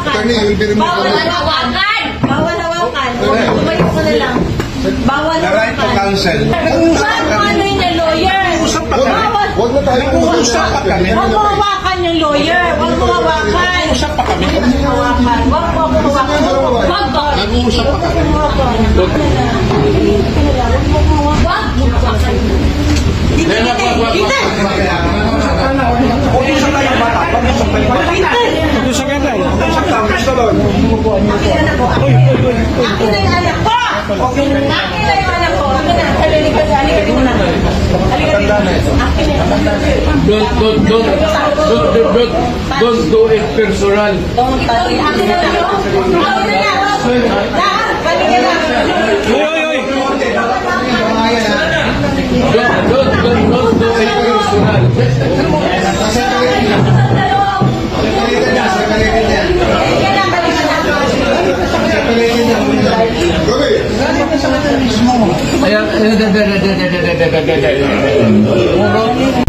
Attorney, you'll be removed. Bawal hawakan! Bawal hawakan. Tumayo ko na lang. Bawal The right to hawakan. counsel. Bakit ano yun yung lawyer? Bawal. Huwag na tayo Nag-uusap pa kami. Huwag mo hawakan yung lawyer. Huwag mo hawakan. Nag-uusap pa kami. Huwag mo hawakan. Huwag mo hawakan. Huwag mo. Nag-uusap pa kami. Huwag mo hawakan. Dito, dito. Pag-usap tayo ng bata. Pag-usap tayo ng bata. Pag-usap tayo. Pag-usap tayo. Gusto doon. Akin na yung anak ko. Akin na yung anak ko. Halika muna. Halika dito. Akin na yung anak ko. Don't do it personal. Don't touch it. Akin na lang. Akin na lang. Lahat. Balik na lang. Don't do it personal. Gabi. Ayan.